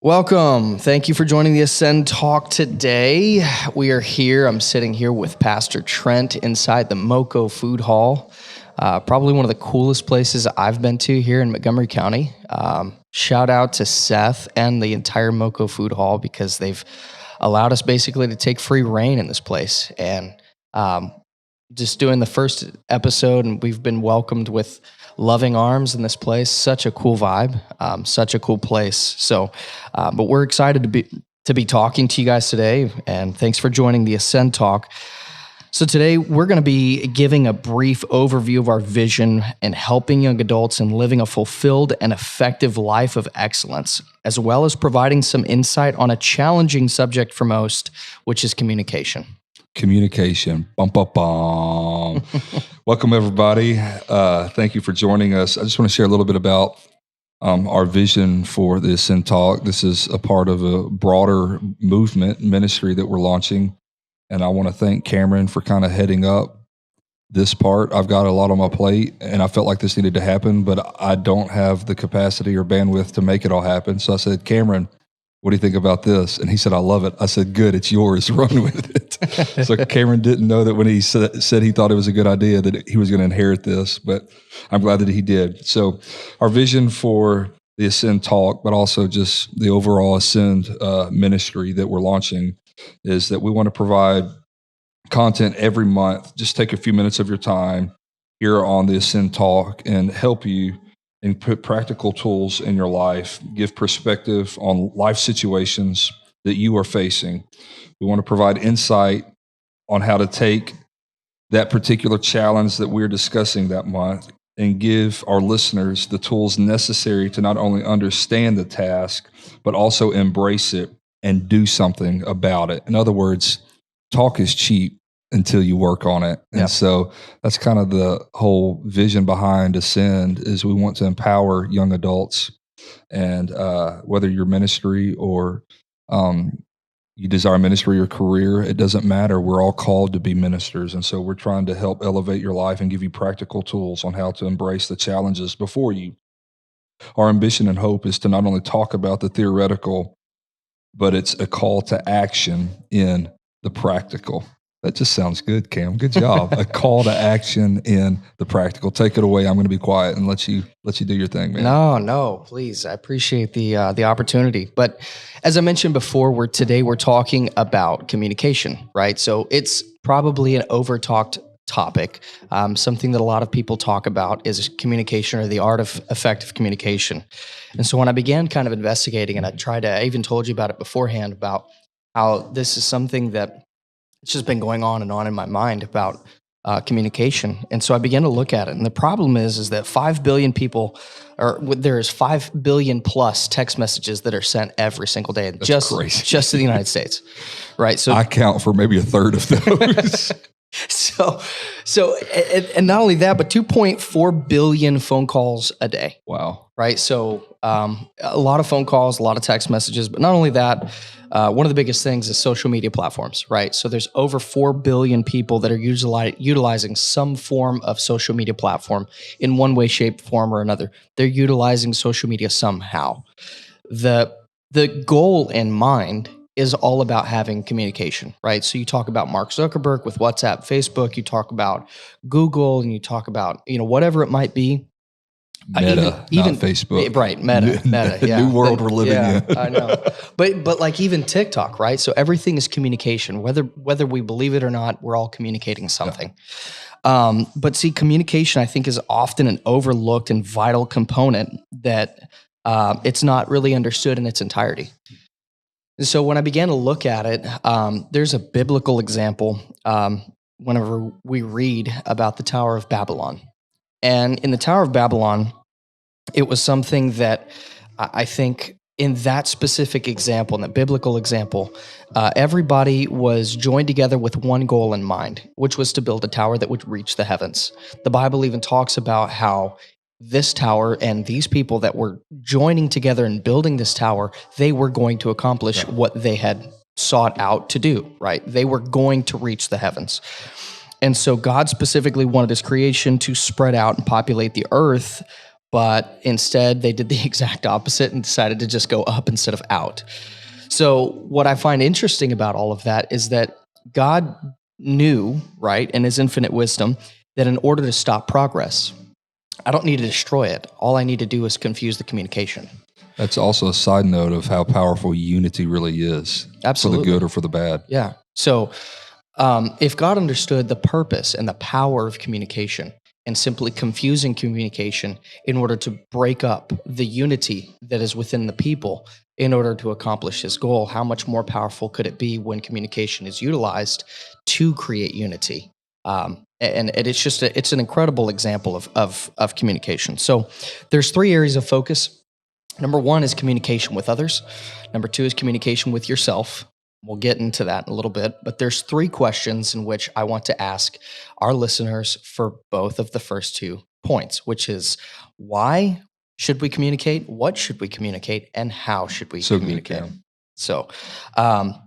Welcome. Thank you for joining the Ascend Talk today. We are here. I'm sitting here with Pastor Trent inside the Moco Food Hall. Probably one of the coolest places I've been to here in Montgomery County. Shout out to Seth and the entire Moco Food Hall because they've allowed us basically to take free reign in this place. And just doing the first episode, and we've been welcomed with loving arms in this place. Such a cool vibe, such a cool place. So, but we're excited to be talking to you guys today, and thanks for joining the Ascend Talk. So today we're going to be giving a brief overview of our vision and helping young adults in living a fulfilled and effective life of excellence, as well as providing some insight on a challenging subject for most, which is communication. Communication. Bum, bum, bum. Welcome, everybody. Thank you for joining us. I just want to share a little bit about our vision for the Ascend Talk. This is a part of a broader movement ministry that we're launching. And I want to thank Cameron for kind of heading up this part. I've got a lot on my plate, and I felt like this needed to happen, but I don't have the capacity or bandwidth to make it all happen. So I said, Cameron, what do you think about this? And he said, I love it. I said, good, it's yours. Run with it. So Cameron didn't know that when he said he thought it was a good idea that he was going to inherit this, but I'm glad that he did. So our vision for the Ascend Talk, but also just the overall Ascend ministry that we're launching, is that we want to provide content every month. Just take a few minutes of your time here on the Ascend Talk and help you and put practical tools in your life, give perspective on life situations that you are facing. We want to provide insight on how to take that particular challenge that we're discussing that month and give our listeners the tools necessary to not only understand the task, but also embrace it and do something about it. In other words, talk is cheap until you work on it. And so that's kind of the whole vision behind Ascend, is we want to empower young adults. And whether your ministry or you desire ministry or career, it doesn't matter. We're all called to be ministers. And so we're trying to help elevate your life and give you practical tools on how to embrace the challenges before you. Our ambition and hope is to not only talk about the theoretical, but it's a call to action in the practical. That just sounds good, Cam. Good job. A call to action in the practical. Take it away. I'm going to be quiet and let you do your thing, man. No, please. I appreciate the opportunity. But as I mentioned before, today we're talking about communication, right? So it's probably an over-talked topic. Something that a lot of people talk about is communication, or the art of effective communication. And so when I began kind of investigating, and I even told you about it beforehand, about how this is something that it's just been going on in my mind about communication. And so I began to look at it. And the problem is that 5 billion people, or there's 5 billion plus text messages that are sent every single day. That's crazy. Just to the United States, right? So I count for maybe a third of those. So, and not only that, but 2.4 billion phone calls a day. Wow. Right. So, a lot of phone calls, a lot of text messages, but not only that, one of the biggest things is social media platforms, right? So there's over 4 billion people that are utilizing some form of social media platform in one way, shape, form, or another. They're utilizing social media somehow. The goal in mind is all about having communication, right? So you talk about Mark Zuckerberg with WhatsApp, Facebook, you talk about Google, and you talk about, whatever it might be. Meta, even not Facebook. Right, Meta, yeah. New world we're living in. I know. But like even TikTok, right? So everything is communication. Whether we believe it or not, we're all communicating something. Yeah. But see, communication, I think, is often an overlooked and vital component that it's not really understood in its entirety. And so when I began to look at it, there's a biblical example whenever we read about the Tower of Babylon. And in the Tower of Babylon, it was something that I think in that specific example, in that biblical example, everybody was joined together with one goal in mind, which was to build a tower that would reach the heavens. The Bible even talks about how this tower and these people that were joining together and building this tower, they were going to accomplish what they had sought out to do, right? They were going to reach the heavens. And so God specifically wanted his creation to spread out and populate the earth but instead they did the exact opposite and decided to just go up instead of out. So what I find interesting about all of that is that God knew, right, in his infinite wisdom, that in order to stop progress, I don't need to destroy it. All I need to do is confuse the communication. That's also a side note of how powerful unity really is. Absolutely. For the good or for the bad. Yeah. So if God understood the purpose and the power of communication and simply confusing communication in order to break up the unity that is within the people in order to accomplish his goal, how much more powerful could it be when communication is utilized to create unity? And it's just it's an incredible example of communication. So there's 3 areas of focus. Number 1 is communication with others. Number 2 is communication with yourself. We'll get into that in a little bit, but there's 3 questions in which I want to ask our listeners for both of the first 2 points, which is why should we communicate? What should we communicate? And how should we communicate? Good, So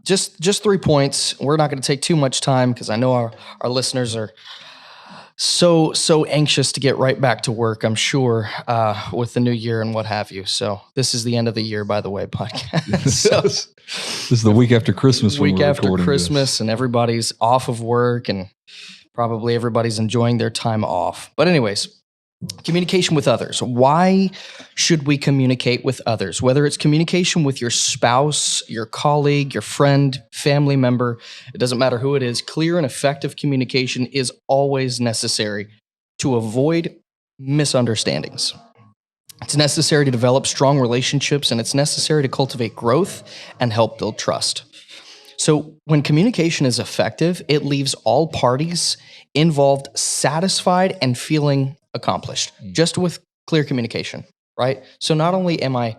just 3 points. We're not going to take too much time because I know our listeners are so anxious to get right back to work, I'm sure, with the new year and what have you. So this is the end of the year, by the way, podcast. So, This is the week after Christmas. Week after recording Christmas, this. and everybody's off of work, and probably everybody's enjoying their time off. But anyways, communication with others. Why should we communicate with others? Whether it's communication with your spouse, your colleague, your friend, family member, it doesn't matter who it is, clear and effective communication is always necessary to avoid misunderstandings. It's necessary to develop strong relationships, and it's necessary to cultivate growth and help build trust. So when communication is effective, it leaves all parties involved satisfied and feeling accomplished, just with clear communication, right? So not only am I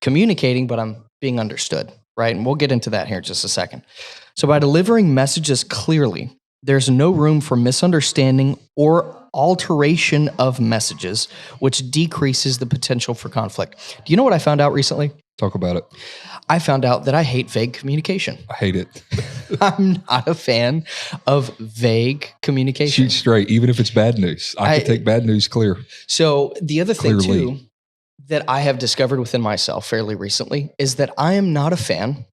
communicating, but I'm being understood, right? And we'll get into that here in just a second. So by delivering messages clearly, there's no room for misunderstanding or alteration of messages, which decreases the potential for conflict. Do you know what I found out recently? Talk about it. I found out that I hate vague communication. I hate it. I'm not a fan of vague communication. Shoot straight, even if it's bad news. I can take bad news clear. So the other thing Clearly. too that I have discovered within myself fairly recently is that I am not a fan.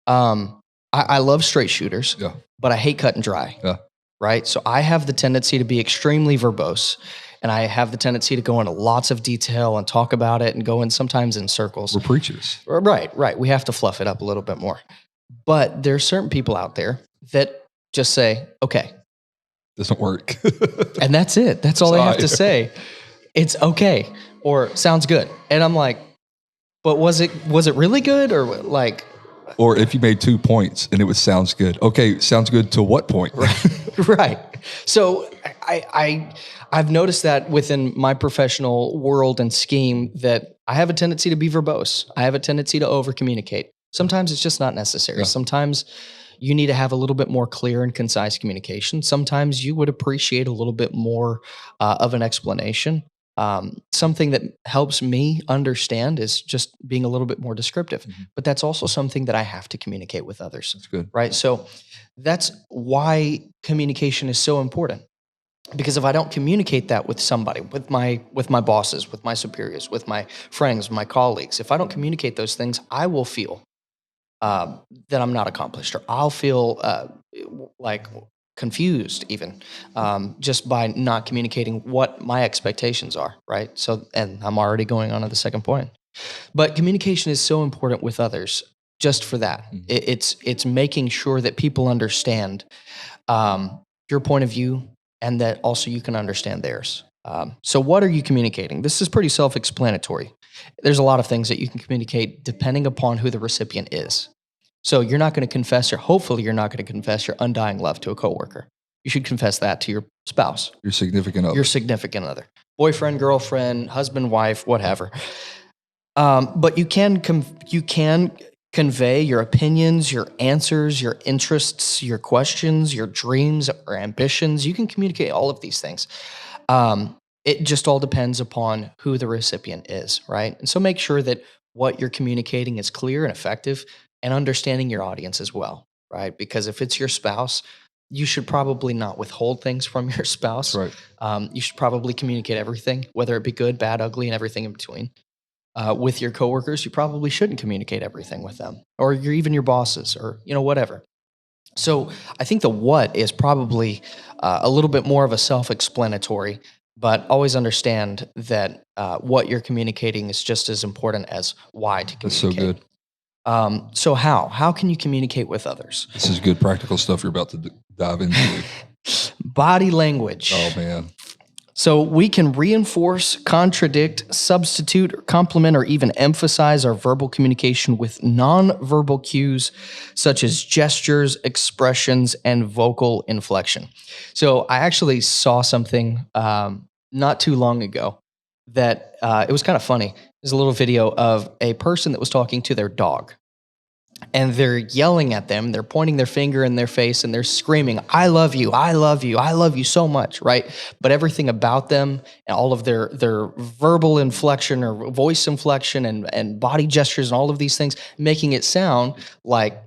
I love straight shooters, Yeah. but I hate cut and dry. Yeah. Right? So I have the tendency to be extremely verbose, and I have the tendency to go into lots of detail and talk about it and go in sometimes in circles. We're preachers. Right. We have to fluff it up a little bit more. But there's certain people out there that just say, okay. Doesn't work. And that's it. That's all they have to say. It's okay or sounds good. And I'm like, but was it really good or like? Or if you made 2 points and it was sounds good. Okay, sounds good to what point? Right. So I've noticed that within my professional world and scheme that I have a tendency to be verbose. I have a tendency to over communicate. Sometimes it's just not necessary. Yeah. Sometimes you need to have a little bit more clear and concise communication. Sometimes you would appreciate a little bit more of an explanation. Something that helps me understand is just being a little bit more descriptive. Mm-hmm. But that's also something that I have to communicate with others. That's good. Right? So that's why communication is so important. Because if I don't communicate that with somebody, with my bosses, with my superiors, with my friends, my colleagues, if I don't communicate those things, I will feel that I'm not accomplished, or I'll feel like confused even just by not communicating what my expectations are, right? So, and I'm already going on to the second point. But communication is so important with others just for that. Mm-hmm. It's making sure that people understand your point of view and that also you can understand theirs. So what are you communicating? This is pretty self-explanatory. There's a lot of things that you can communicate depending upon who the recipient is. So you're not going to confess, or hopefully you're not going to confess your undying love to a coworker. You should confess that to your spouse. Your significant other. Your significant other. Boyfriend, girlfriend, husband, wife, whatever. But you can convey your opinions, your answers, your interests, your questions, your dreams or ambitions. You can communicate all of these things. It just all depends upon who the recipient is, right? And so make sure that what you're communicating is clear and effective, and understanding your audience as well, right? Because if it's your spouse, you should probably not withhold things from your spouse. Right. You should probably communicate everything, whether it be good, bad, ugly, and everything in between. With your coworkers, you probably shouldn't communicate everything with them, or even your bosses, or whatever. So I think the what is probably a little bit more of a self-explanatory, but always understand that what you're communicating is just as important as why to That's so communicate. good. So how can you communicate with others? This is good practical stuff you're about to dive into. Body language. Oh, man. So we can reinforce, contradict, substitute, complement, or even emphasize our verbal communication with nonverbal cues such as gestures, expressions, and vocal inflection. So I actually saw something not too long ago that it was kind of funny. There's a little video of a person that was talking to their dog. And they're yelling at them, they're pointing their finger in their face, and they're screaming, I love you, I love you, I love you so much, right? But everything about them and all of their verbal inflection or voice inflection and body gestures and all of these things, making it sound like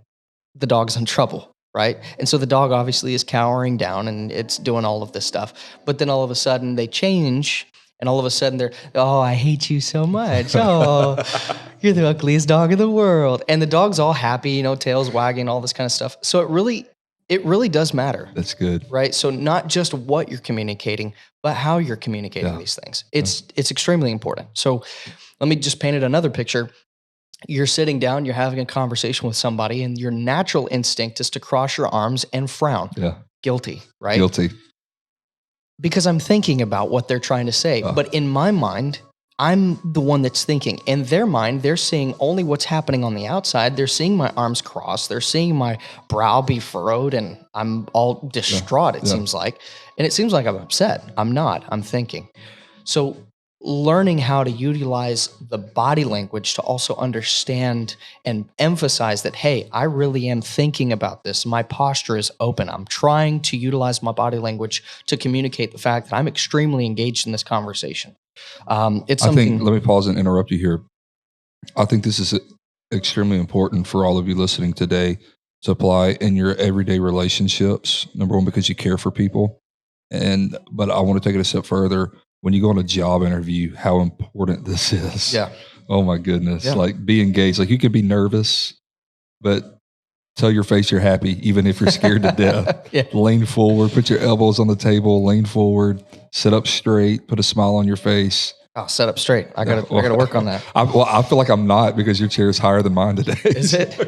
the dog's in trouble, right? And so the dog obviously is cowering down and it's doing all of this stuff. But then all of a sudden they change, and all of a sudden they're, oh, I hate you so much. Oh, you're the ugliest dog in the world. And the dog's all happy, tails wagging, all this kind of stuff. So it really does matter. That's good. Right? So not just what you're communicating, but how you're communicating these things. It's extremely important. So let me just paint it another picture. You're sitting down, you're having a conversation with somebody, and your natural instinct is to cross your arms and frown. Yeah. Guilty, right? Guilty. Because I'm thinking about what they're trying to say. But in my mind, I'm the one that's thinking. In their mind, they're seeing only what's happening on the outside. They're seeing my arms crossed. They're seeing my brow be furrowed, and I'm all distraught, it seems like. And it seems like I'm upset. I'm not. I'm thinking. So learning how to utilize the body language to also understand and emphasize that, hey, I really am thinking about this. My posture is open. I'm trying to utilize my body language to communicate the fact that I'm extremely engaged in this conversation. It's something. Let me pause and interrupt you here. I think this is extremely important for all of you listening today to apply in your everyday relationships. Number one, because you care for people. But I want to take it a step further. When you go on a job interview, how important this is. Yeah. Oh my goodness. Yeah. Like, be engaged. Like, you can be nervous, but tell your face you're happy, even if you're scared to death. Yeah. Lean forward, put your elbows on the table, lean forward, sit up straight, put a smile on your face. Oh, set up straight. I gotta work on that. I feel like I'm not, because your chair is higher than mine today. Is it?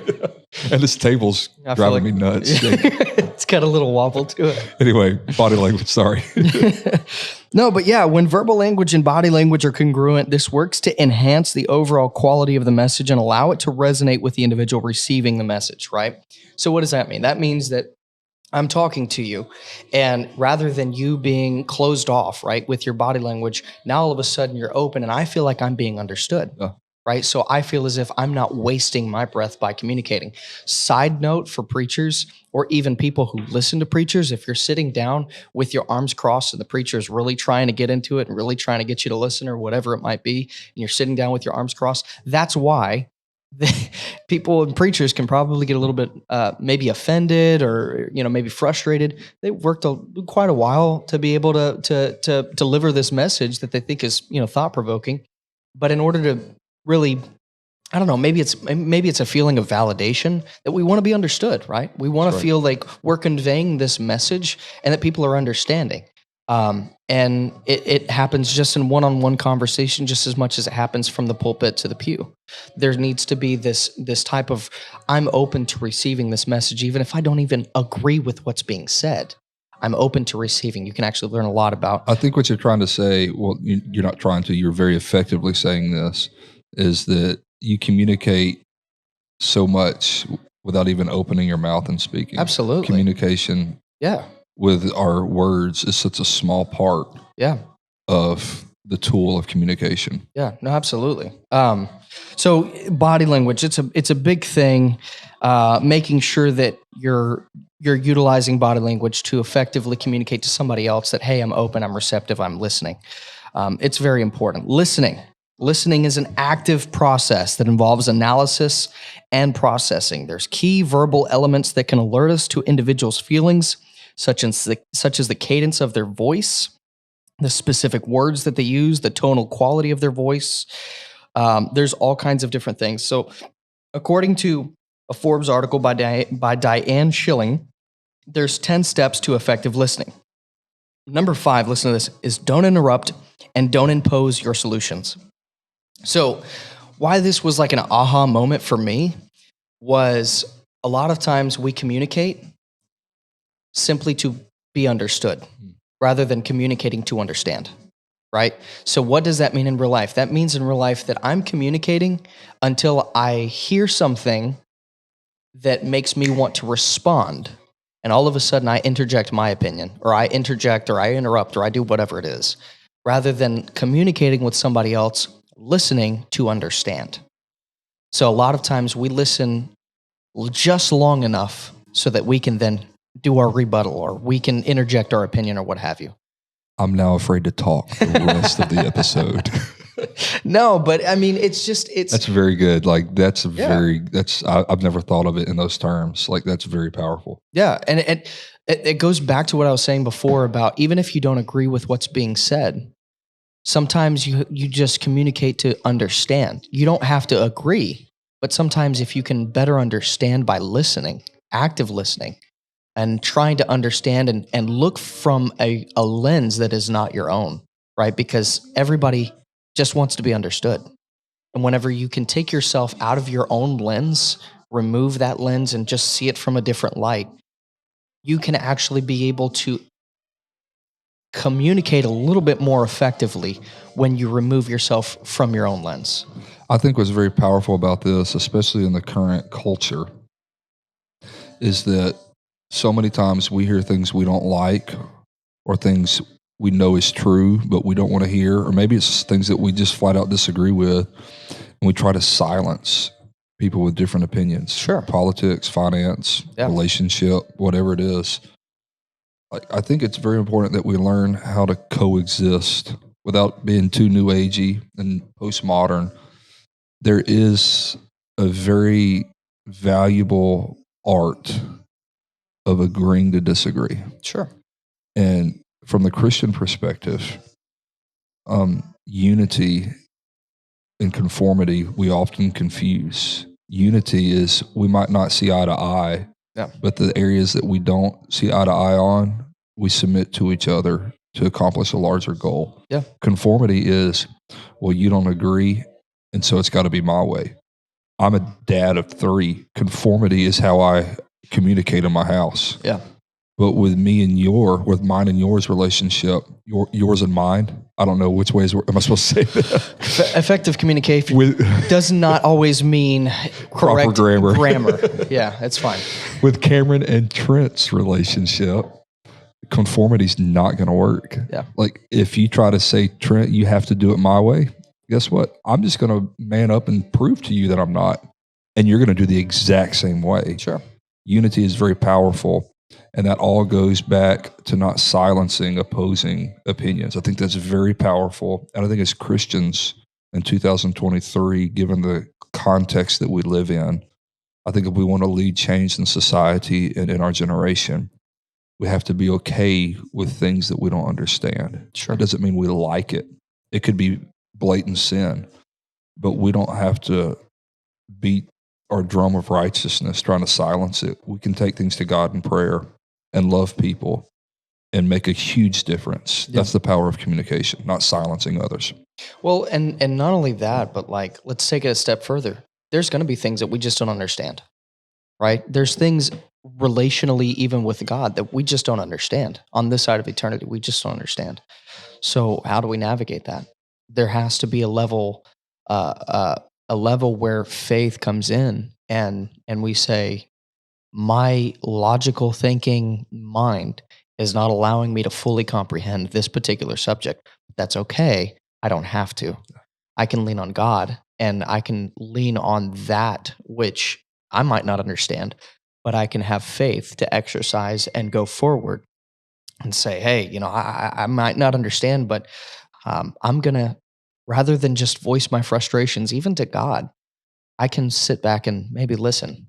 And this table's driving me nuts. It's got a little wobble to it. Anyway, body language, sorry. No, but yeah, when verbal language and body language are congruent, this works to enhance the overall quality of the message and allow it to resonate with the individual receiving the message, right? So what does that mean? That means that I'm talking to you, and rather than you being closed off, right, with your body language, now all of a sudden you're open, and I feel like I'm being understood. Right? So I feel as if I'm not wasting my breath by communicating. Side note for preachers, or even people who listen to preachers, if you're sitting down with your arms crossed and the preacher is really trying to get into it and really trying to get you to listen, or whatever it might be, and you're sitting down with your arms crossed, that's why people and preachers can probably get a little bit maybe offended, or maybe frustrated. They worked quite a while to be able to deliver this message that they think is thought-provoking. But in order to really, I don't know, maybe it's a feeling of validation that we want to be understood, right? We want to feel like we're conveying this message and that people are understanding. And it happens just in one-on-one conversation just as much as it happens from the pulpit to the pew. There needs to be this type of, I'm open to receiving this message, even if I don't even agree with what's being said. I'm open to receiving. You can actually learn a lot about. I think what you're trying to say, well, you're not trying to, you're very effectively saying this, is that you communicate so much without even opening your mouth and speaking. Absolutely. Communication with our words is such a small part of the tool of communication. Yeah, no, absolutely. So body language, it's a big thing, making sure that you're utilizing body language to effectively communicate to somebody else that, hey, I'm open, I'm receptive, I'm listening. It's very important. Listening is an active process that involves analysis and processing. There's key verbal elements that can alert us to individuals' feelings, such as the cadence of their voice, the specific words that they use, the tonal quality of their voice. There's all kinds of different things. So, according to a Forbes article by Diane Schilling, there's 10 steps to effective listening. Number 5, listen to this, is don't interrupt and don't impose your solutions. So, why this was like an aha moment for me was a lot of times we communicate simply to be understood rather than communicating to understand, right? So what does that mean in real life? That means in real life that I'm communicating until I hear something that makes me want to respond. And all of a sudden I interject my opinion, or I interject, or I interrupt, or I do whatever it is, rather than communicating with somebody else, listening to understand. So a lot of times we listen just long enough so that we can then do our rebuttal, or we can interject our opinion, or what have you. I'm now afraid to talk the rest of the episode. No, but I mean, it's That's very good. Like I've never thought of it in those terms. Like that's very powerful. Yeah. And it goes back to what I was saying before about even if you don't agree with what's being said, sometimes you just communicate to understand. You don't have to agree, but sometimes if you can better understand by listening, active listening, and trying to understand and look from a lens that is not your own, right? Because everybody just wants to be understood. And whenever you can take yourself out of your own lens, remove that lens and just see it from a different light, you can actually be able to communicate a little bit more effectively when you remove yourself from your own lens. I think what's very powerful about this, especially in the current culture, is that so many times we hear things we don't like or things we know is true, but we don't want to hear, or maybe it's things that we just flat out disagree with, and we try to silence people with different opinions. Sure. Politics, finance, relationship, whatever it is. I think it's very important that we learn how to coexist without being too new agey and postmodern. There is a very valuable art of agreeing to disagree. Sure. And from the Christian perspective, unity and conformity, we often confuse. Unity is we might not see eye to eye, but the areas that we don't see eye to eye on, we submit to each other to accomplish a larger goal. Yeah. Conformity is, well, you don't agree, and so it's got to be my way. I'm a dad of 3. Conformity is how I communicate in my house. Yeah. But with with mine and yours relationship, yours and mine, I don't know which ways am I supposed to say that? Effective communication does not always mean correct proper grammar. Yeah, it's fine. With Cameron and Trent's relationship, conformity's not going to work. Yeah. Like if you try to say, Trent, you have to do it my way, guess what? I'm just going to man up and prove to you that I'm not. And you're going to do the exact same way. Sure. Unity is very powerful. And that all goes back to not silencing opposing opinions. I think that's very powerful. And I think as Christians in 2023, given the context that we live in, I think if we want to lead change in society and in our generation, we have to be okay with things that we don't understand. Sure. It doesn't mean we like it. It could be blatant sin, but we don't have to beat our drum of righteousness trying to silence it. We can take things to God in prayer and love people and make a huge difference. Yeah. That's the power of communication, not silencing others. Well, and not only that, but like, let's take it a step further. There's going to be things that we just don't understand, right? There's things relationally, even with God, that we just don't understand. On this side of eternity, we just don't understand. So how do we navigate that? There has to be a level where faith comes in and we say, my logical thinking mind is not allowing me to fully comprehend this particular subject. That's okay. I don't have to. I can lean on God, and I can lean on that which I might not understand, but I can have faith to exercise and go forward and say, hey, I might not understand, but I'm going to, rather than just voice my frustrations, even to God, I can sit back and maybe listen.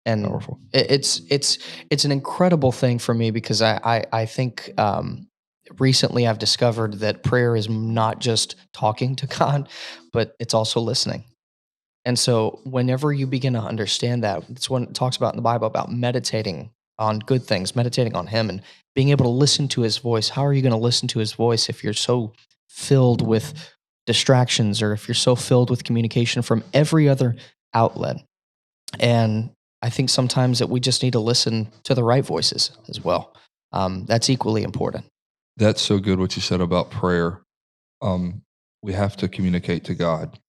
And Powerful. it's an incredible thing for me because I think recently I've discovered that prayer is not just talking to God, but it's also listening. And so whenever you begin to understand that, it's when it talks about in the Bible about meditating on good things, meditating on Him and being able to listen to His voice. How are you going to listen to His voice if you're so filled with distractions or if you're so filled with communication from every other outlet? And I think sometimes that we just need to listen to the right voices as well. That's equally important. That's so good what you said about prayer. Um, we have to communicate to God,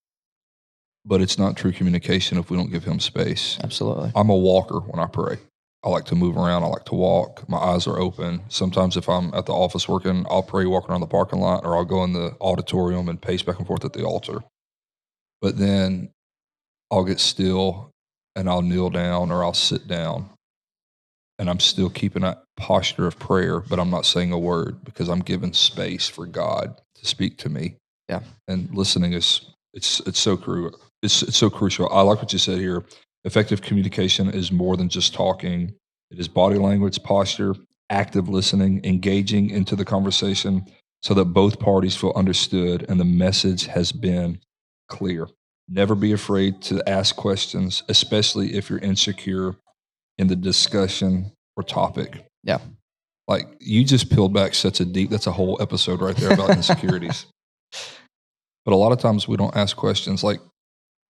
but it's not true communication if we don't give Him space. Absolutely. I'm a walker when I pray. I like to move around. I like to walk. My eyes are open. Sometimes if I'm at the office working, I'll pray walking around the parking lot, or I'll go in the auditorium and pace back and forth at the altar. But then I'll get still and I'll kneel down or I'll sit down, and I'm still keeping that posture of prayer, but I'm not saying a word because I'm giving space for God to speak to me. Yeah. And listening is it's so crucial. It's so crucial. I like what you said here. Effective communication is more than just talking. It is body language, posture, active listening, engaging into the conversation so that both parties feel understood and the message has been clear. Never be afraid to ask questions, especially if you're insecure in the discussion or topic. Yeah. Like you just peeled back that's a whole episode right there about insecurities. But a lot of times we don't ask questions. Like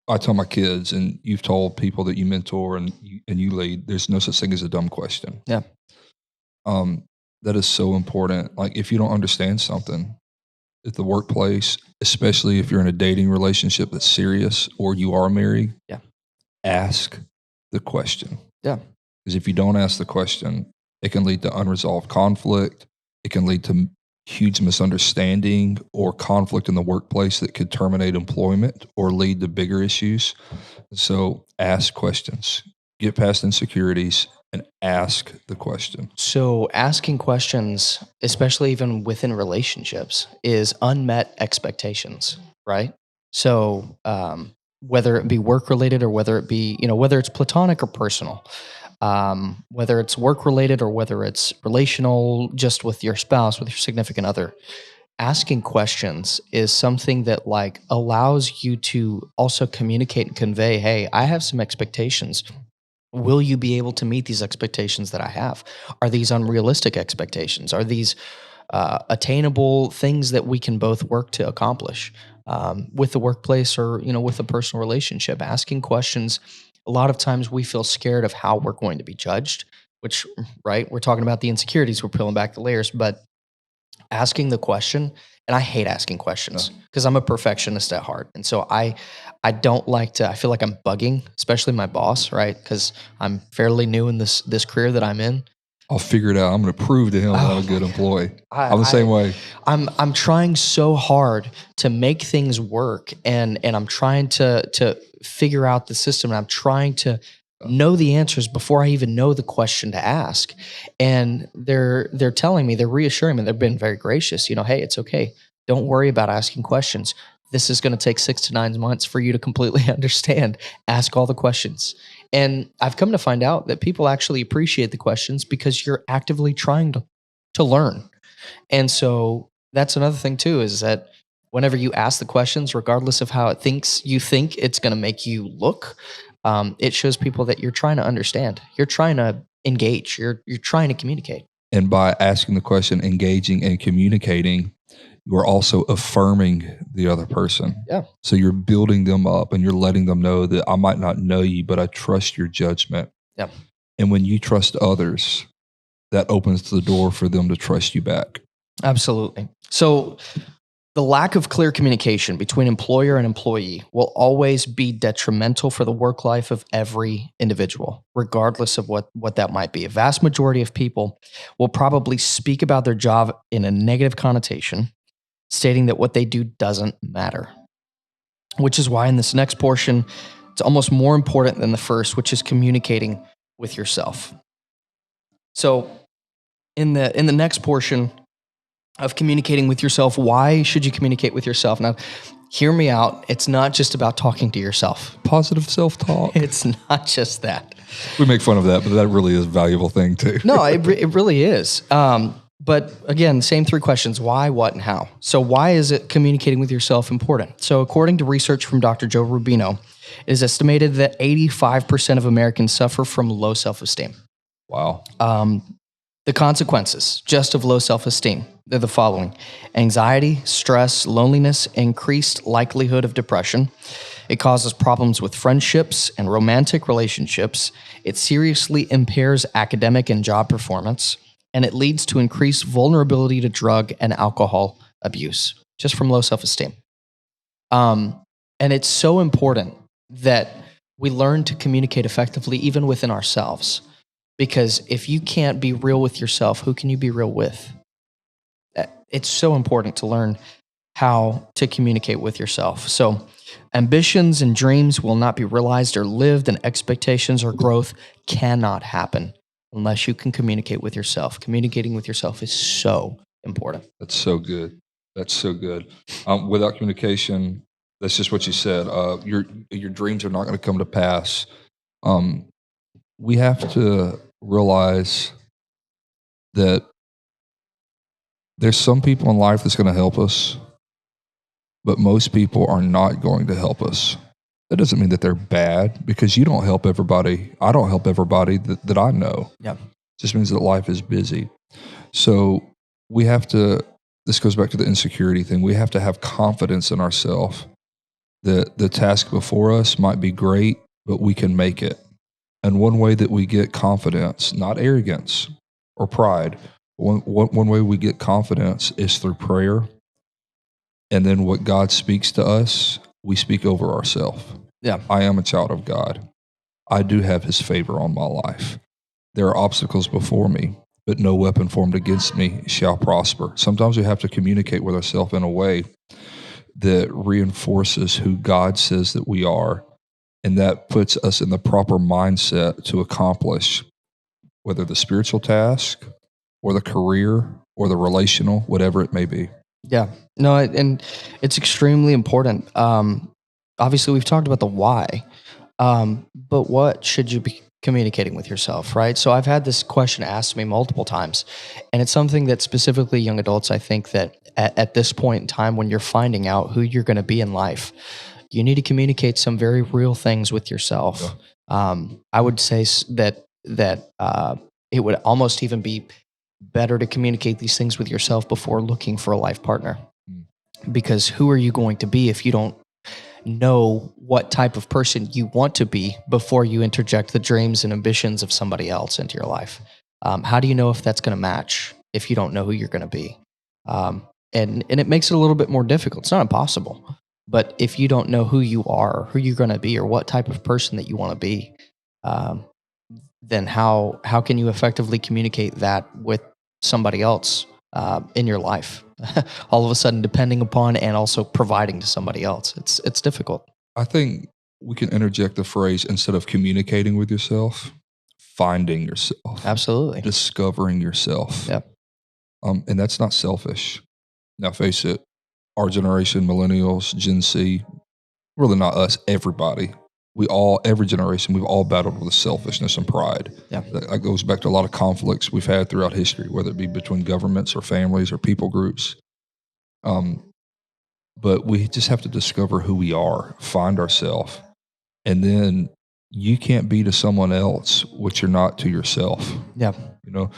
I tell my kids, and you've told people that you mentor and you lead, there's no such thing as a dumb question. Yeah. That is so important. Like if you don't understand something at the workplace, especially if you're in a dating relationship that's serious or you are married, Yeah. ask the question. Yeah. Because if you don't ask the question, it can lead to unresolved conflict. It can lead to huge misunderstanding or conflict in the workplace that could terminate employment or lead to bigger issues. So ask questions, get past insecurities, and ask the question. So asking questions, especially even within relationships, is unmet expectations, right? So whether it be work related or whether it be, whether it's platonic or personal, whether it's work related or whether it's relational, just with your spouse, with your significant other, asking questions is something that like allows you to also communicate and convey, hey, I have some expectations. Will you be able to meet these expectations that I have? Are these unrealistic expectations? Are these attainable things that we can both work to accomplish with the workplace or with a personal relationship? Asking questions. A lot of times we feel scared of how we're going to be judged. Which, right? We're talking about the insecurities. We're peeling back the layers, but asking the question, and I hate asking questions because I'm a perfectionist at heart. And so I don't like to, I feel like I'm bugging, especially my boss, right? Because I'm fairly new in this career that I'm in. I'll figure it out. I'm going to prove to him that I'm a good employee. I'm the same way. I'm trying so hard to make things work, and I'm trying to figure out the system, and I'm trying to know the answers before I even know the question to ask. And they're telling me, they're reassuring me, they've been very gracious. Hey, it's okay. Don't worry about asking questions. This is going to take 6 to 9 months for you to completely understand. Ask all the questions. And I've come to find out that people actually appreciate the questions because you're actively trying to learn. And so that's another thing too, is that whenever you ask the questions, regardless of how you think it's going to make you look, it shows people that you're trying to understand. You're trying to engage. You're trying to communicate. And by asking the question, engaging and communicating, you are also affirming the other person. Yeah. So you're building them up and you're letting them know that I might not know you, but I trust your judgment. Yeah. And when you trust others, that opens the door for them to trust you back. Absolutely. So the lack of clear communication between employer and employee will always be detrimental for the work life of every individual, regardless of what that might be. A vast majority of people will probably speak about their job in a negative connotation, stating that what they do doesn't matter. Which is why in this next portion, it's almost more important than the first, which is communicating with yourself. So in the next portion of communicating with yourself, why should you communicate with yourself? Now, hear me out. It's not just about talking to yourself. Positive self-talk. It's not just that. We make fun of that, but that really is a valuable thing too. No, it really is. But again, same three questions: why, what, and how. So why is it communicating with yourself important? So according to research from Dr. Joe Rubino, it is estimated that 85% of Americans suffer from low self-esteem. Wow. The consequences just of low self-esteem, they're the following: anxiety, stress, loneliness, increased likelihood of depression. It causes problems with friendships and romantic relationships. It seriously impairs academic and job performance, and it leads to increased vulnerability to drug and alcohol abuse, just from low self-esteem. And it's so important that we learn to communicate effectively, even within ourselves. Because if you can't be real with yourself, who can you be real with? It's so important to learn how to communicate with yourself. So ambitions and dreams will not be realized or lived, and expectations or growth cannot happen unless you can communicate with yourself. Communicating with yourself is so important. That's so good. That's so good. Without communication, that's just what you said. Your dreams are not going to come to pass. We have to realize that there's some people in life that's going to help us, but most people are not going to help us. That doesn't mean that they're bad, because you don't help everybody. I don't help everybody that I know. Yeah. It just means that life is busy. So we have to, this goes back to the insecurity thing. We have to have confidence in ourselves that the task before us might be great, but we can make it. And one way that we get confidence, not arrogance or pride, one way we get confidence is through prayer. And then what God speaks to us, we speak over ourselves. Yeah. I am a child of God. I do have his favor on my life. There are obstacles before me, but no weapon formed against me shall prosper. Sometimes we have to communicate with ourselves in a way that reinforces who God says that we are, and that puts us in the proper mindset to accomplish whether the spiritual task or the career or the relational, whatever it may be. Yeah. No, and it's extremely important. Obviously, we've talked about the why, but what should you be communicating with yourself, right? So I've had this question asked to me multiple times, and it's something that specifically young adults, I think that at this point in time, when you're finding out who you're going to be in life, you need to communicate some very real things with yourself. I would say that it would almost even be better to communicate these things with yourself before looking for a life partner. Because who are you going to be if you don't know what type of person you want to be before you interject the dreams and ambitions of somebody else into your life? How do you know if that's going to match if you don't know who you're going to be? And it makes it a little bit more difficult. It's not impossible, but if you don't know who you are, who you're going to be, or what type of person that you want to be, then how can you effectively communicate that with somebody else in your life? All of a sudden, depending upon and also providing to somebody else, it's difficult. I think we can interject the phrase, instead of communicating with yourself, finding yourself, Absolutely. discovering yourself. Yep. And that's not selfish. Now, face it, our generation, millennials, Gen Z, really not us, everybody. Every generation, we've all battled with selfishness and pride. Yeah. That goes back to a lot of conflicts we've had throughout history, whether it be between governments or families or people groups. But we just have to discover who we are, find ourselves, and then you can't be to someone else what you're not to yourself. Yeah. You know,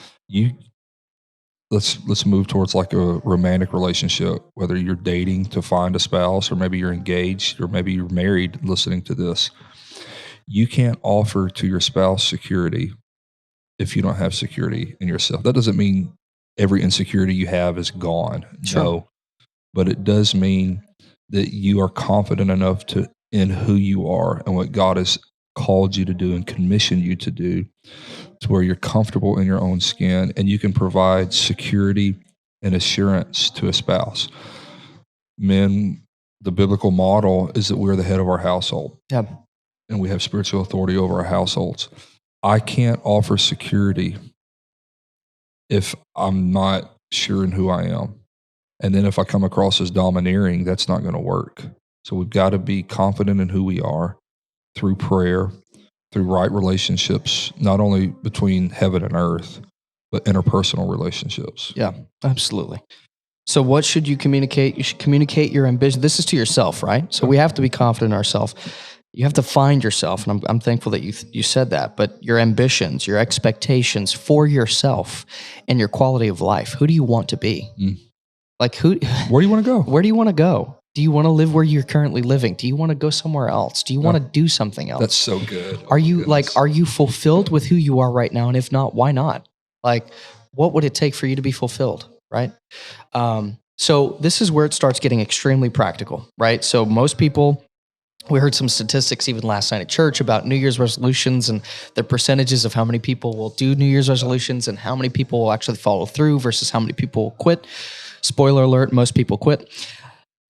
let's move towards like a romantic relationship, whether you're dating to find a spouse, or maybe you're engaged, or maybe you're married listening to this. You can't offer to your spouse security if you don't have security in yourself. That doesn't mean every insecurity you have is gone. Sure. No. But it does mean that you are confident enough in who you are and what God has called you to do and commissioned you to do, to where you're comfortable in your own skin and you can provide security and assurance to a spouse. Men, the biblical model is that we're the head of our household. Yeah. And we have spiritual authority over our households. I can't offer security if I'm not sure in who I am. And then if I come across as domineering, that's not going to work. So we've got to be confident in who we are through prayer, through right relationships, not only between heaven and earth, but interpersonal relationships. Yeah, absolutely. So what should you communicate? You should communicate your ambition. This is to yourself, right? So we have to be confident in ourselves. You have to find yourself, and I'm thankful that you said that. But your ambitions, your expectations for yourself, and your quality of life. Who do you want to be? Like who? Where do you want to go? Where do you want to go? Do you want to live where you're currently living? Do you want to go somewhere else? Do you want to do something else? That's so good. Are you are you fulfilled with who you are right now? And if not, why not? Like, what would it take for you to be fulfilled? Right. So this is where it starts getting extremely practical, right? So most people, we heard some statistics even last night at church about New Year's resolutions and the percentages of how many people will do New Year's resolutions and how many people will actually follow through versus how many people will quit. Spoiler alert, most people quit.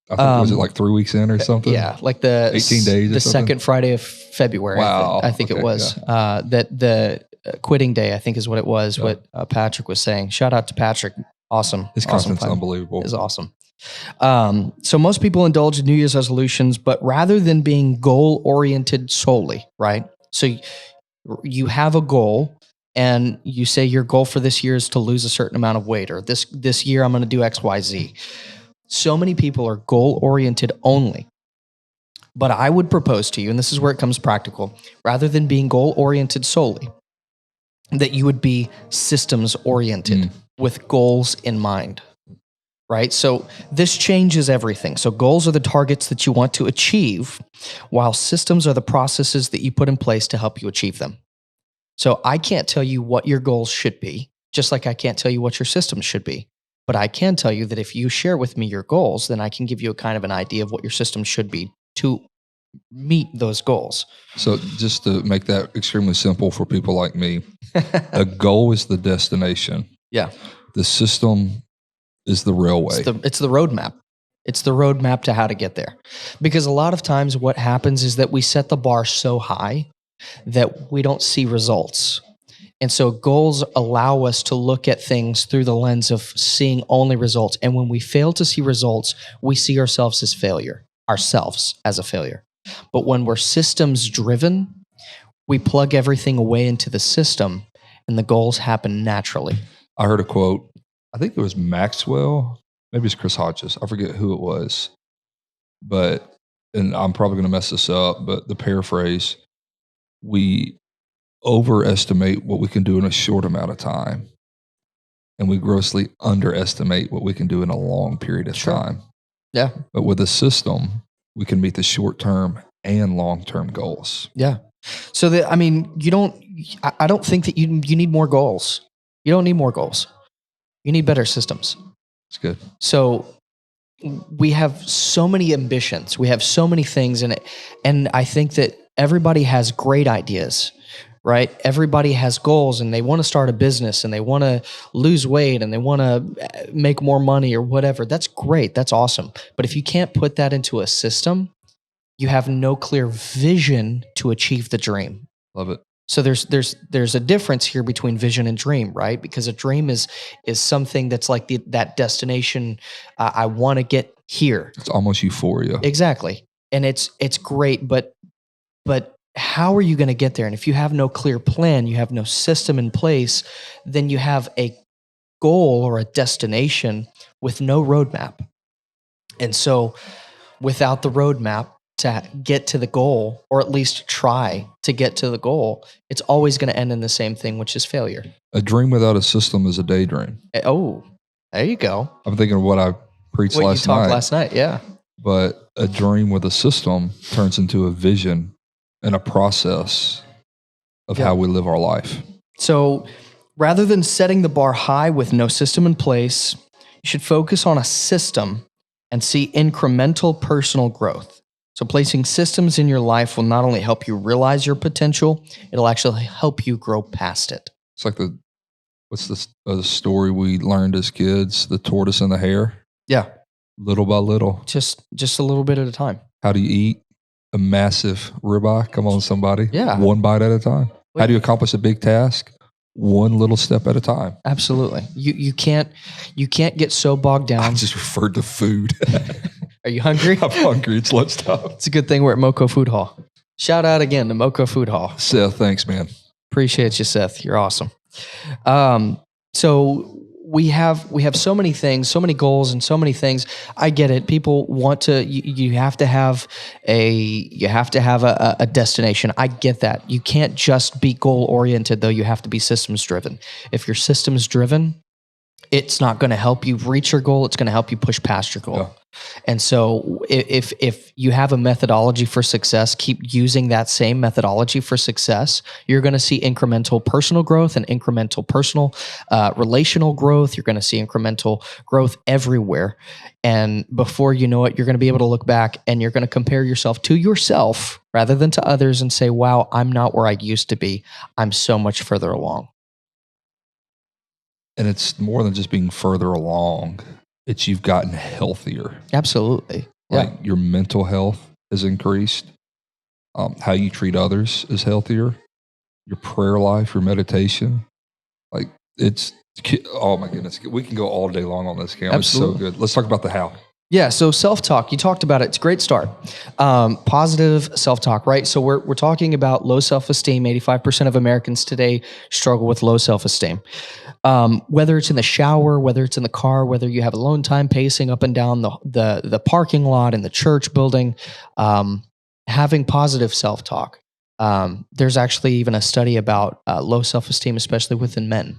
I think, was it like 3 weeks in or something? Yeah, like the 18 days or the something? second Friday of February. Wow. I think it Okay, was that the quitting day. I think is what it was. Yeah. What Patrick was saying. Shout out to Patrick. Awesome. His awesome content's time. unbelievable. Is awesome. So most people indulge in New Year's resolutions, but rather than being goal oriented solely, right? So you have a goal. And you say your goal for this year is to lose a certain amount of weight, or this year I'm going to do X, Y, Z. So many people are goal-oriented only. But I would propose to you, and this is where it comes practical, rather than being goal-oriented solely, that you would be systems-oriented with goals in mind, right? So this changes everything. So goals are the targets that you want to achieve, while systems are the processes that you put in place to help you achieve them. So I can't tell you what your goals should be, just like I can't tell you what your systems should be. But I can tell you that if you share with me your goals, then I can give you a kind of an idea of what your system should be to meet those goals. So just to make that extremely simple for people like me, a goal is the destination. Yeah. The system is the railway. It's the roadmap. It's the roadmap to how to get there. Because a lot of times what happens is that we set the bar so high that we don't see results. And so goals allow us to look at things through the lens of seeing only results. And when we fail to see results, we see ourselves as a failure. But when we're systems driven, we plug everything away into the system and the goals happen naturally. I heard a quote. I think it was Maxwell. Maybe it's Chris Hodges. I forget who it was. And I'm probably going to mess this up, but the paraphrase, we overestimate what we can do in a short amount of time, and we grossly underestimate what we can do in a long period of time. Yeah. But with a system, we can meet the short-term and long-term goals. Yeah. So I don't think that you need more goals. You don't need more goals. You need better systems. It's good. So we have so many ambitions. We have so many things in it. And I think that everybody has great ideas, right? Everybody has goals and they want to start a business and they want to lose weight and they want to make more money or whatever. That's great. That's awesome. But if you can't put that into a system, you have no clear vision to achieve the dream. Love it. So there's a difference here between vision and dream, right? Because a dream is something that's like that destination. I want to get here. It's almost euphoria. Exactly. And it's great, but how are you going to get there? And if you have no clear plan, you have no system in place, then you have a goal or a destination with no roadmap. And so without the roadmap to get to the goal, or at least try to get to the goal, it's always going to end in the same thing, which is failure. A dream without a system is a daydream. Oh, there you go. I'm thinking of what I preached last night. Last night, yeah. But a dream with a system turns into a vision and a process of how we live our life. So rather than setting the bar high with no system in place, you should focus on a system and see incremental personal growth. So placing systems in your life will not only help you realize your potential, it'll actually help you grow past it. It's like what's the story we learned as kids, the tortoise and the hare? Yeah. Little by little. Just a little bit at a time. How do you eat a massive ribeye? Come on, somebody. Yeah. One bite at a time. How do you accomplish a big task? One little step at a time. Absolutely. You can't get so bogged down. I just referred to food. Are you hungry? I'm hungry. It's lunchtime. It's a good thing we're at Moco Food Hall. Shout out again to Moco Food Hall. Seth, thanks, man. Appreciate you, Seth. You're awesome. So we have so many things, so many goals, and so many things. I get it. People want to. You have to have a destination. I get that. You can't just be goal oriented, though. You have to be systems driven. If you're systems driven, it's not going to help you reach your goal. It's going to help you push past your goal. Yeah. And so if you have a methodology for success, keep using that same methodology for success. You're going to see incremental personal growth and incremental personal relational growth. You're going to see incremental growth everywhere. And before you know it, you're going to be able to look back and you're going to compare yourself to yourself rather than to others and say, wow, I'm not where I used to be. I'm so much further along. And it's more than just being further along. It's you've gotten healthier. Absolutely. Like your mental health has increased. How you treat others is healthier. Your prayer life, your meditation. Like it's, oh my goodness. We can go all day long on this, Cam. Absolutely. It's so good. Let's talk about the how. Yeah, so self-talk, you talked about it. It's a great start. Positive self-talk, right? So we're talking about low self-esteem. 85% of Americans today struggle with low self-esteem. Whether it's in the shower, whether it's in the car, whether you have alone time pacing up and down the parking lot in the church building, having positive self-talk. There's actually even a study about low self-esteem, especially within men.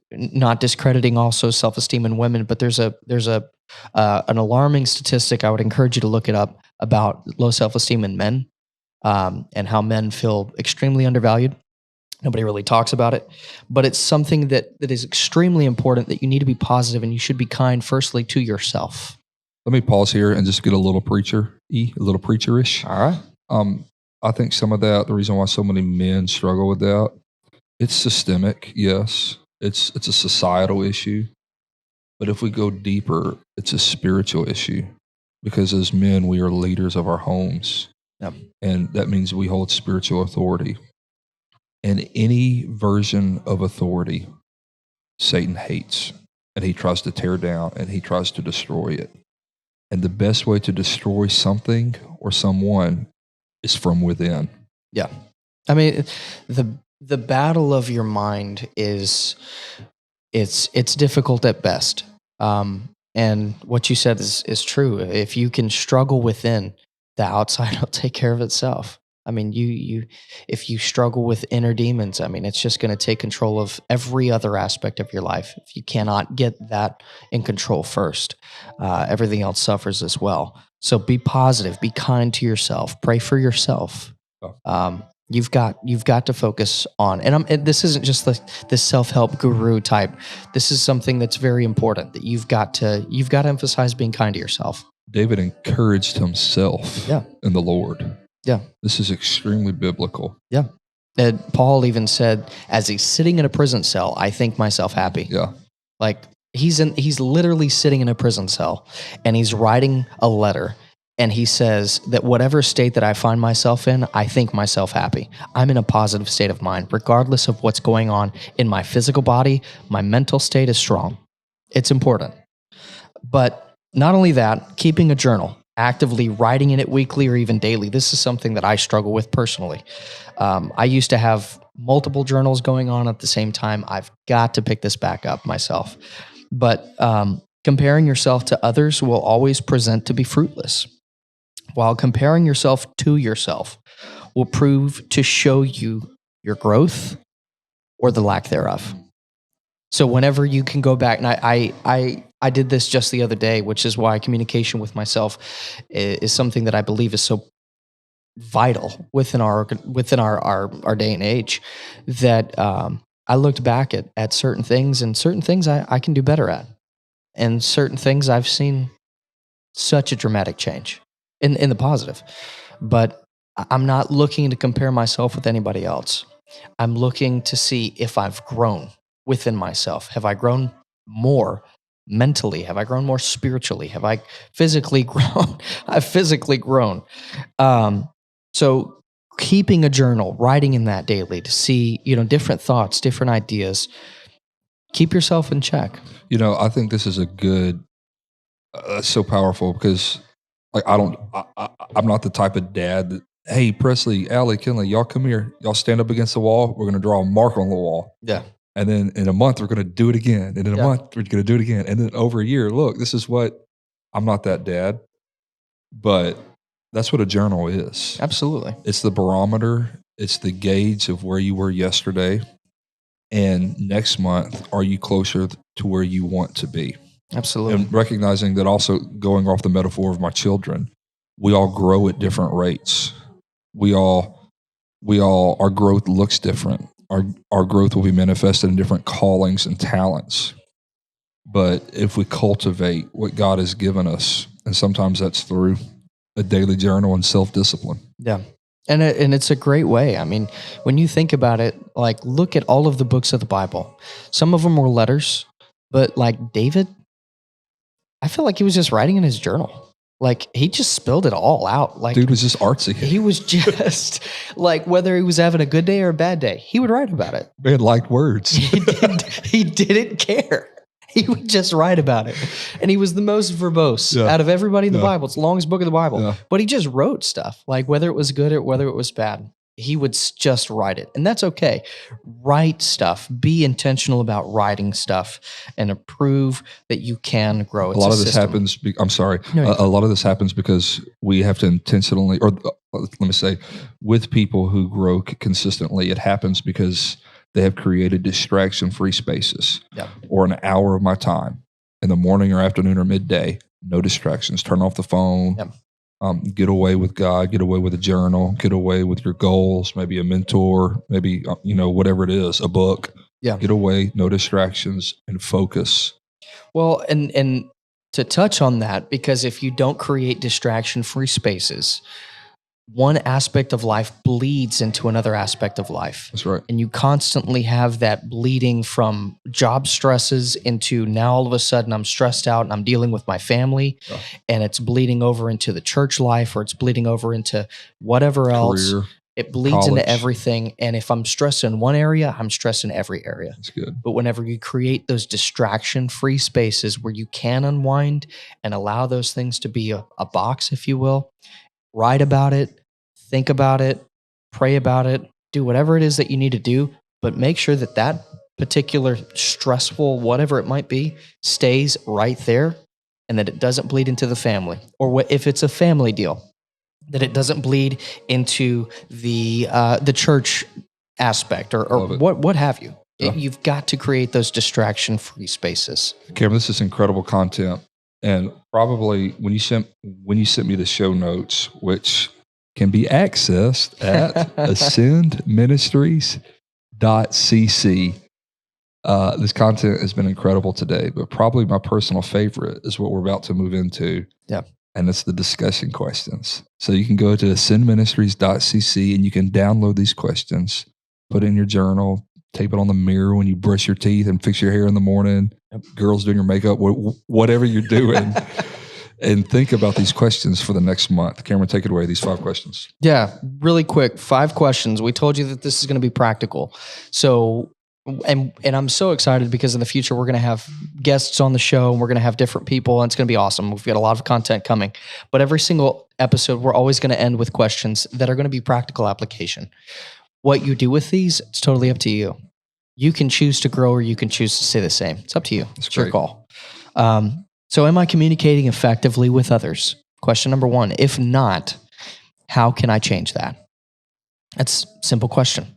Not discrediting also self-esteem in women, but there's an alarming statistic. I would encourage you to look it up about low self-esteem in men, and how men feel extremely undervalued. Nobody really talks about it, but it's something that is extremely important, that you need to be positive and you should be kind firstly to yourself. Let me pause here and just get a little preacher-ish. All right. I think some of that, the reason why so many men struggle with that, it's systemic, yes. It's a societal issue, but if we go deeper, it's a spiritual issue, because as men, we are leaders of our homes. Yep. And that means we hold spiritual authority. And any version of authority, Satan hates, and he tries to tear down, and he tries to destroy it. And the best way to destroy something or someone is from within. Yeah. I mean, the battle of your mind is it's difficult at best. And what you said is true. If you can struggle within, the outside will take care of itself. I mean, if you struggle with inner demons, I mean, it's just going to take control of every other aspect of your life. If you cannot get that in control first, everything else suffers as well. So be positive, be kind to yourself, pray for yourself. You've got to focus on, and this isn't just this self-help guru type. This is something that's very important, that you've got to emphasize being kind to yourself. David encouraged himself in the Lord. Yeah. This is extremely biblical. Yeah. And Paul even said, as he's sitting in a prison cell, I think myself happy. Yeah. Like he's literally sitting in a prison cell and he's writing a letter. And he says that whatever state that I find myself in, I think myself happy. I'm in a positive state of mind, regardless of what's going on in my physical body. My mental state is strong. It's important. But not only that, keeping a journal, actively writing in it weekly or even daily. This is something that I struggle with personally. I used to have multiple journals going on at the same time. I've got to pick this back up myself. But comparing yourself to others will always present to be fruitless, while comparing yourself to yourself will prove to show you your growth or the lack thereof. So whenever you can go back, and I did this just the other day, which is why communication with myself is something that I believe is so vital within our day and age, that I looked back at certain things, and certain things I can do better at, and certain things I've seen such a dramatic change in the positive. But I'm not looking to compare myself with anybody else. I'm looking to see if I've grown within myself. Have I grown more mentally? Have I grown more spiritually? Have I physically grown? I've physically grown. So keeping a journal, writing in that daily to see, different thoughts, different ideas. Keep yourself in check. I think this is a good, so powerful, because Like I'm not the type of dad that, hey, Presley, Allie, Kinley, y'all come here. Y'all stand up against the wall. We're going to draw a mark on the wall. Yeah. And then in a month, we're going to do it again. And in a month, we're going to do it again. And then over a year, look, this is what, I'm not that dad, but that's what a journal is. Absolutely. It's the barometer. It's the gauge of where you were yesterday. And next month, are you closer to where you want to be? Absolutely. And recognizing that, also going off the metaphor of my children, we all grow at different rates. Our growth looks different. Our growth will be manifested in different callings and talents. But if we cultivate what God has given us, and sometimes that's through a daily journal and self-discipline. Yeah. And it's a great way. I mean, when you think about it, like, look at all of the books of the Bible. Some of them were letters, but like David, I feel like he was just writing in his journal. Like, he just spilled it all out. Like, dude was just artsy. He was just like, whether he was having a good day or a bad day, he would write about it. Man liked words. He didn't care. He would just write about it. And he was the most verbose out of everybody in the Bible. It's the longest book of the Bible. Yeah. But he just wrote stuff, like whether it was good or whether it was bad. He would just write it. And that's okay. Write stuff. Be intentional about writing stuff and prove that you can grow. It's a lot of this happens. A lot of this happens because we have to intentionally, or let me say, with people who grow consistently, it happens because they have created distraction-free spaces, or an hour of my time in the morning or afternoon or midday. No distractions. Turn off the phone. Get away with God. Get away with a journal. Get away with your goals. Maybe a mentor. Maybe whatever it is, a book. Get away. No distractions and focus. Well, and to touch on that, because if you don't create distraction-free spaces, one aspect of life bleeds into another aspect of life. That's right. And you constantly have that bleeding from job stresses into, now all of a sudden I'm stressed out and I'm dealing with my family, and it's bleeding over into the church life, or it's bleeding over into whatever else. Career, it bleeds into everything. And if I'm stressed in one area, I'm stressed in every area. That's good. But whenever you create those distraction-free spaces where you can unwind and allow those things to be a box, if you will, write about it, think about it, pray about it, do whatever it is that you need to do, but make sure that that particular stressful, whatever it might be, stays right there, and that it doesn't bleed into the family. Or if it's a family deal, that it doesn't bleed into the church aspect or what have you. You've got to create those distraction-free spaces. Cameron, this is incredible content. And probably when you sent me the show notes, which can be accessed at ascendministries.cc. This content has been incredible today, but probably my personal favorite is what we're about to move into. Yeah. And it's the discussion questions. So you can go to ascendministries.cc and you can download these questions, put it in your journal, tape it on the mirror when you brush your teeth and fix your hair in the morning. Girls doing your makeup, whatever you're doing. And think about these questions for the next month. Cameron, take it away. These 5 questions. Yeah, really quick. 5 questions. We told you that this is going to be practical. So, and I'm so excited because in the future, we're going to have guests on the show and we're going to have different people, and it's going to be awesome. We've got a lot of content coming, but every single episode, we're always going to end with questions that are going to be practical application. What you do with these, it's totally up to you. You can choose to grow or you can choose to stay the same. It's up to you. It's your call. So am I communicating effectively with others? Question number 1. If not, how can I change that? That's a simple question.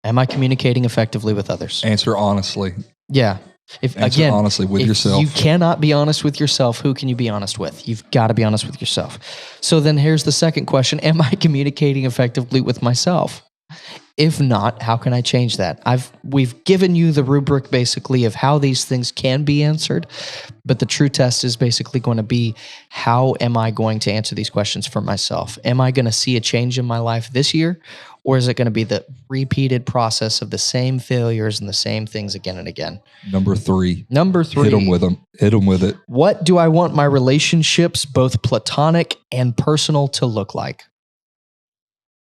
Am I communicating effectively with others? Answer honestly. Yeah. Answer honestly with yourself. You cannot be honest with yourself. Who can you be honest with? You've got to be honest with yourself. So then here's the second question. Am I communicating effectively with myself? If not, how can I change that? We've given you the rubric basically of how these things can be answered, but the true test is basically going to be, how am I going to answer these questions for myself? Am I going to see a change in my life this year, or is it going to be the repeated process of the same failures and the same things again and again? Number 3. Hit them with them. Hit them with it. What do I want my relationships, both platonic and personal, to look like?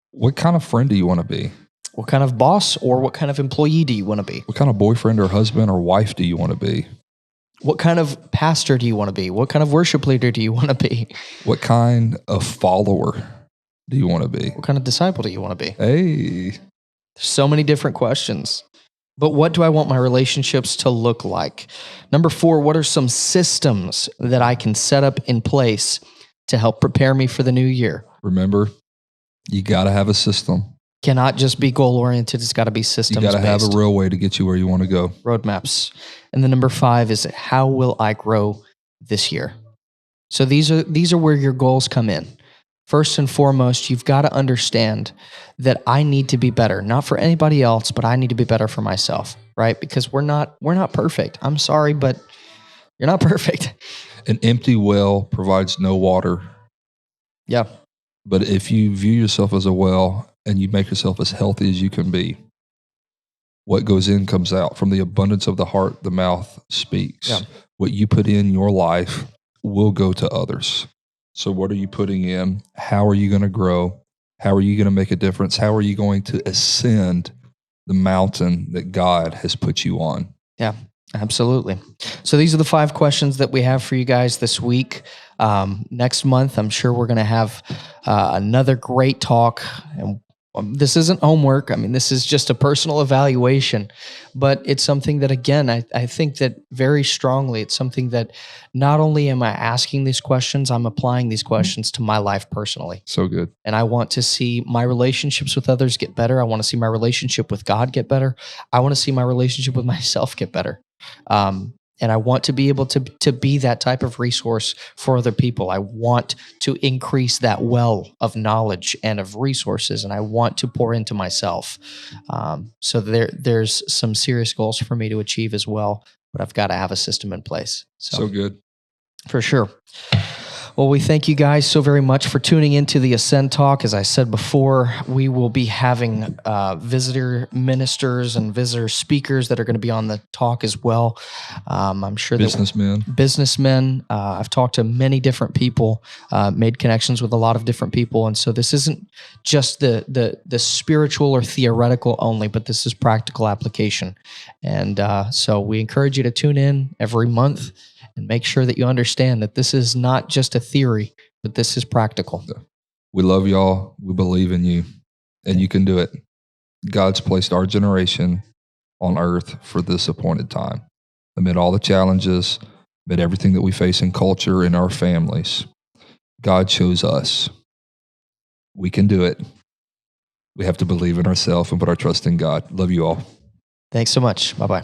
What kind of friend do you want to be? What kind of boss or what kind of employee do you want to be? What kind of boyfriend or husband or wife do you want to be? What kind of pastor do you want to be? What kind of worship leader do you want to be? What kind of follower do you want to be? What kind of disciple do you want to be? Hey, There's so many different questions. But what do I want my relationships to look like? Number 4, what are some systems that I can set up in place to help prepare me for the new year? remember, you got to have a system. Cannot just be goal-oriented. It's got to be You systems-based. got to have a real way to get you where you want to go. Roadmaps. And then number 5 is how will I grow this year? So these are where your goals come in. First and foremost, you've got to understand that I need to be better, not for anybody else, but I need to be better for myself, right? Because we're not perfect. I'm sorry, but you're not perfect. An empty well provides no water. Yeah. But if you view yourself as a well and you make yourself as healthy as you can be, what goes in comes out. From the abundance of the heart, the mouth speaks. Yeah. What you put in your life will go to others. So what are you putting in? How are you going to grow? How are you going to make a difference? How are you going to ascend the mountain that God has put you on? Yeah, absolutely. So these are the 5 questions that we have for you guys this week. Next month, I'm sure we're going to have another great talk. And this isn't homework. I mean, this is just a personal evaluation. But it's something that, again, I think that very strongly, it's something that not only am I asking these questions, I'm applying these questions to my life personally. So good. And I want to see my relationships with others get better. I want to see my relationship with God get better. I want to see my relationship with myself get better. And I want to be able to be that type of resource for other people. I want to increase that well of knowledge and of resources, and I want to pour into myself. So there's some serious goals for me to achieve as well, but I've got to have a system in place. So good. For sure. Well, we thank you guys so very much for tuning into the Ascend Talk. As I said before, we will be having visitor ministers and visitor speakers that are going to be on the talk as well. I'm sure businessmen. I've talked to many different people, made connections with a lot of different people, and so this isn't just the spiritual or theoretical only, but this is practical application. And so we encourage you to tune in every month. And make sure that you understand that this is not just a theory, but this is practical. We love y'all. We believe in you, and you can do it. God's placed our generation on earth for this appointed time. Amid all the challenges, amid everything that we face in culture, in our families, God chose us. We can do it. We have to believe in ourselves and put our trust in God. Love you all. Thanks so much. Bye-bye.